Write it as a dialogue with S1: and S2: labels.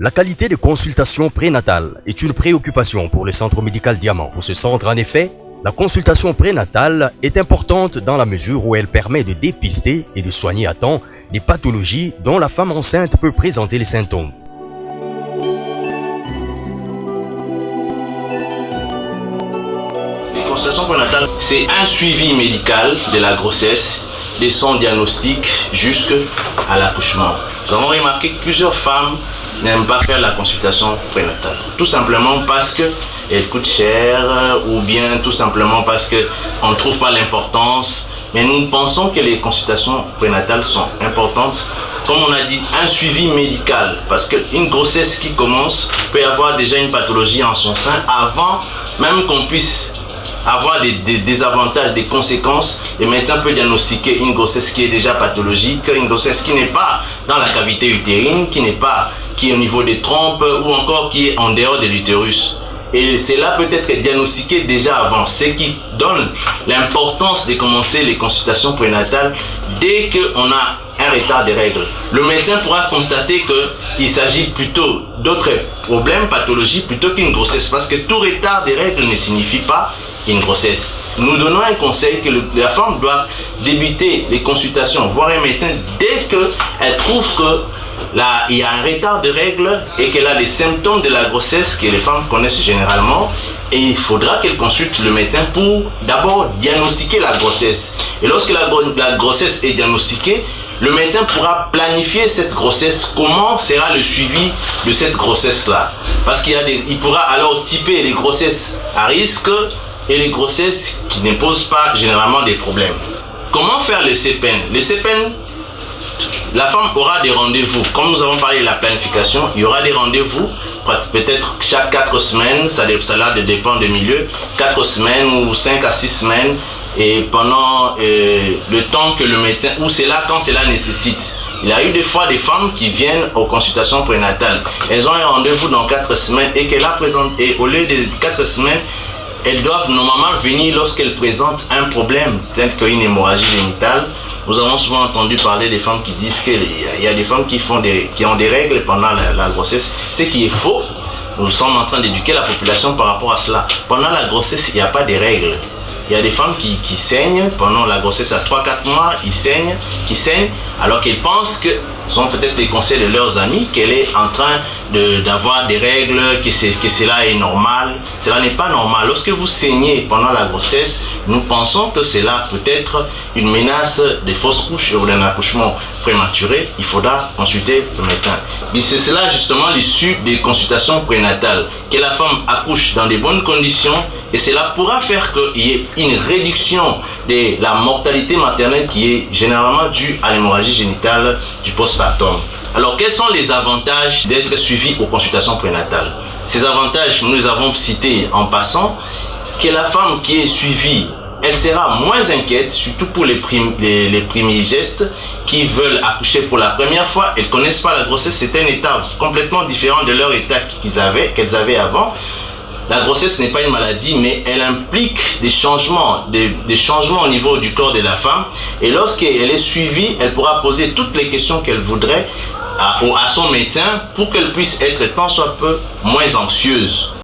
S1: La qualité de consultation prénatale est une préoccupation pour le Centre médical Diamant. Pour ce centre, en effet, la consultation prénatale est importante dans la mesure où elle permet de dépister et de soigner à temps les pathologies dont la femme enceinte peut présenter les symptômes.
S2: Les consultations prénatales, c'est un suivi médical de la grossesse, de son diagnostic jusqu'à l'accouchement. Nous avons remarqué que plusieurs femmes n'aiment pas faire la consultation prénatale. Tout simplement parce qu'elle coûte cher ou bien tout simplement parce qu'on ne trouve pas l'importance. Mais nous pensons que les consultations prénatales sont importantes. Comme on a dit, un suivi médical. Parce qu'une grossesse qui commence peut avoir déjà une pathologie en son sein avant même qu'on puisse avoir des désavantages, des conséquences. Le médecin peut diagnostiquer une grossesse qui est déjà pathologique, une grossesse qui n'est pas dans la cavité utérine, qui est au niveau des trompes ou encore qui est en dehors de l'utérus. Et cela peut être diagnostiqué déjà avant, ce qui donne l'importance de commencer les consultations prénatales dès qu'on a un retard de règles. Le médecin pourra constater qu'il s'agit plutôt d'autres problèmes, pathologies, plutôt qu'une grossesse, parce que tout retard de règles ne signifie pas une grossesse. Nous donnons un conseil que la femme doit débuter les consultations, voir un médecin dès qu'elle trouve qu'il y a un retard de règles et qu'elle a les symptômes de la grossesse que les femmes connaissent généralement. Et il faudra qu'elle consulte le médecin pour d'abord diagnostiquer la grossesse. Et lorsque la grossesse est diagnostiquée, le médecin pourra planifier cette grossesse, comment sera le suivi de cette grossesse-là. Parce qu'il pourra alors typer les grossesses à risque et les grossesses qui ne posent pas généralement des problèmes. Comment faire le CPN? Le CPN, la femme aura des rendez-vous. Comme nous avons parlé de la planification, il y aura des rendez-vous, peut-être chaque 4 semaines, ça dépend des milieux, 4 semaines ou 5 à 6 semaines, et pendant le temps que le médecin, ou c'est là quand cela nécessite. Il y a eu des fois des femmes qui viennent aux consultations prénatales. Elles ont un rendez-vous dans 4 semaines et qu'elle a présenté, et au lieu de 4 semaines, elles doivent normalement venir lorsqu'elles présentent un problème tel qu'une hémorragie génitale. Nous avons souvent entendu parler des femmes qui disent qu'il y a des femmes qui ont des règles pendant la grossesse, ce qui est faux. Nous sommes en train d'éduquer la population par rapport à cela. Pendant la grossesse, il n'y a pas de règles. Il y a des femmes qui saignent pendant la grossesse à 3-4 mois, qui saignent, alors qu'elles pensent que sont peut-être des conseils de leurs amis, qu'elle est en train d'avoir des règles, que cela est normal. Cela n'est pas normal. Lorsque vous saignez pendant la grossesse, nous pensons que cela peut être une menace de fausse couche ou d'un accouchement prématuré. Il faudra consulter le médecin. Mais c'est cela justement l'issue des consultations prénatales, que la femme accouche dans de bonnes conditions et cela pourra faire qu'il y ait une réduction de la mortalité maternelle qui est généralement due à l'hémorragie génitale du postpartum. Alors, quels sont les avantages d'être suivi aux consultations prénatales? Ces avantages, nous les avons cités en passant, que la femme qui est suivie, elle sera moins inquiète, surtout pour les premiers gestes qui veulent accoucher pour la première fois. Elles ne connaissent pas la grossesse, c'est un état complètement différent de leur état qu'elles avaient avant. La grossesse n'est pas une maladie, mais elle implique des changements au niveau du corps de la femme. Et lorsqu'elle est suivie, elle pourra poser toutes les questions qu'elle voudrait à son médecin pour qu'elle puisse être tant soit peu moins anxieuse.